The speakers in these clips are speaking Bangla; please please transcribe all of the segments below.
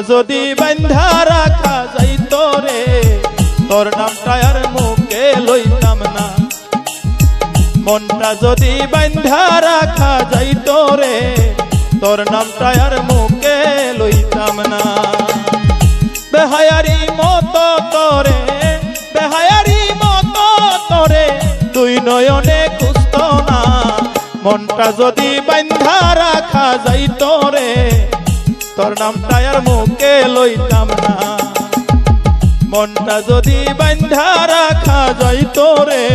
যদি বান্ধা রাখা যাইত রে তোর নামটা আর মুখে লইতাম না। মনটা যদি বান্ধা রাখা যাইত রে তোর নামটা আর মুখে লইতাম না। বেহায়ারি মতো তোরে, বেহায়ারি মতো তোরে দুই নয়নে খুঁজত না। মনটা যদি বান্ধা রাখা যাইত রে তোর নামটা আর মুখে লইতাম না। মনটা যদি বান্ধা রাখা যাইত রে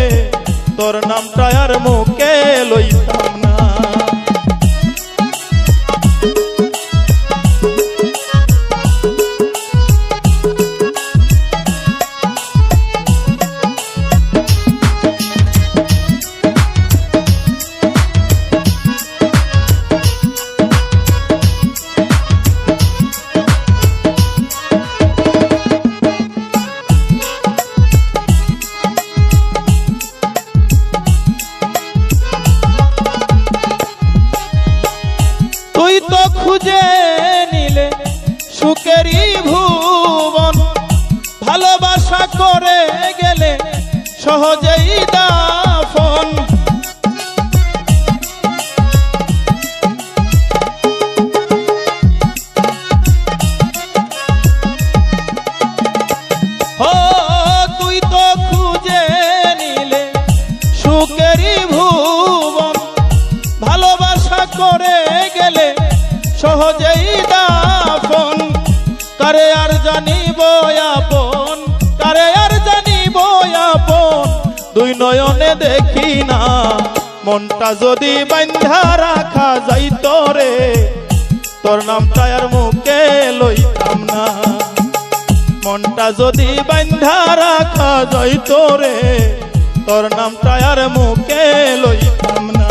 তোর নামটা আর মুখে লইতাম না। তুই তো খুঁজে নিলে সুখেরই ভুবন, ভালোবাসা করে গেলে সহজেই দাফন। ও তুই তো খুঁজে নিলে সুখেরই ভুবন, ভালোবাসা করে গেলে সহজেই দাফন। কারে আর জানিব আপন, কারে আর জানিব আপন দুই নয়নে দেখি না। মনটা যদি বান্ধা রাখা যাইত রে তোর নামটা আর মুখে লইতাম না। মনটা যদি বান্ধা রাখা যাইত রে তোর নামটা আর মুখে লইতাম না।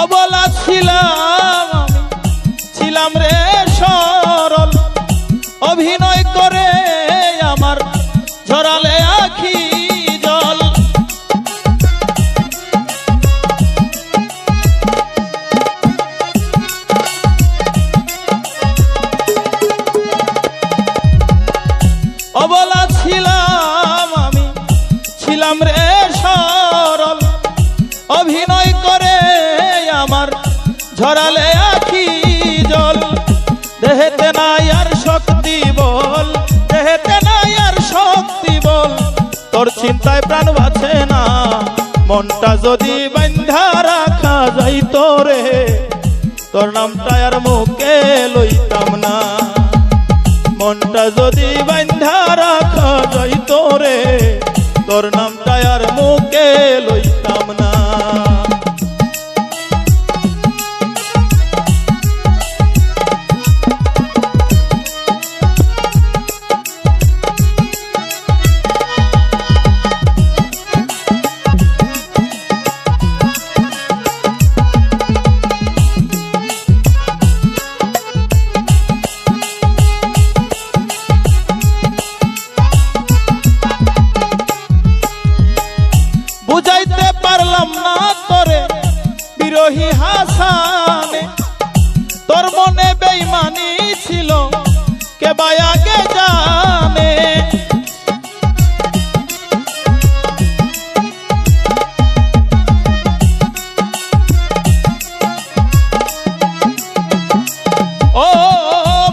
অবলা ছিলাম আমি, ছিলাম রে সরল, অভিনয় করে আমার ঝরালে আখি জল। অবলা ছিলাম আমি, ছিলাম রে সরল, অভিনয় করে আমার ঝরালে আখি জল। দেহেতে নাই আর শক্তি বল, দেহেতে নাই আর শক্তি বল, তোর চিন্তায় প্রাণ বাঁচে না। মনটা যদি বান্ধা রাখা যাইত রে তোর নামটা আর মুখে লইতাম না। মনটা যদি বান্ধা রাখা যাইত রে তোর নামটা আর মুখে লইতাম না। বুঝাইতে পারলাম না তোরে বিরহী হাসানে, তোর মনে বেঈমানি ছিল কে বা আগে জানে। ও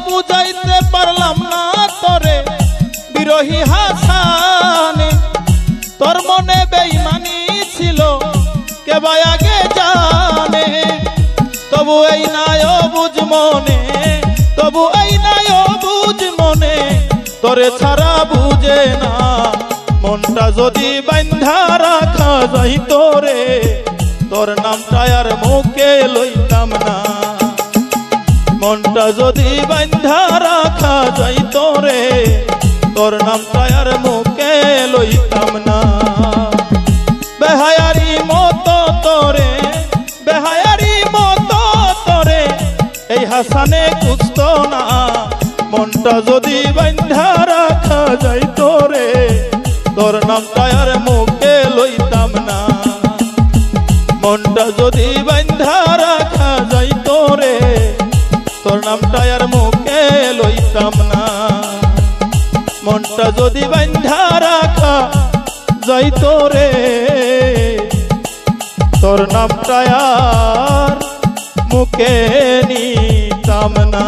বুঝাইতে পারলাম না তোরে বিরহী হাসানে, তোর মনে বেঈমানি ছিল কে বা আগে জানে। তবু এই নাই বুঝ মনে, তবু এই নাই বুঝ মনে তোরে ছাড়া বুঝে না। মনটা যদি বান্ধা রাখা যাইত রে তোর নামটা আর মুখে লইতাম না। মনটা যদি বান্ধা রাখা যাইত রে তোর নামটা আর মুখে লইতাম না। বেহায়ারি মতো তোরে, বেহায়ারি মতো তোরে এই হাসানে কুস্ত না। মনটা যদি বান্ধা রাখা যাইতো রে, তোর নামটা আর মুখে লইতাম না। মনটা যদি বান্ধা রাখা যাইতো রে, তোর নামটা আর মুখে লইতাম না। মনটা যদি বান্ধা রাখা যাইতো রে, তোর নামটা আর মুখে নিতাম না।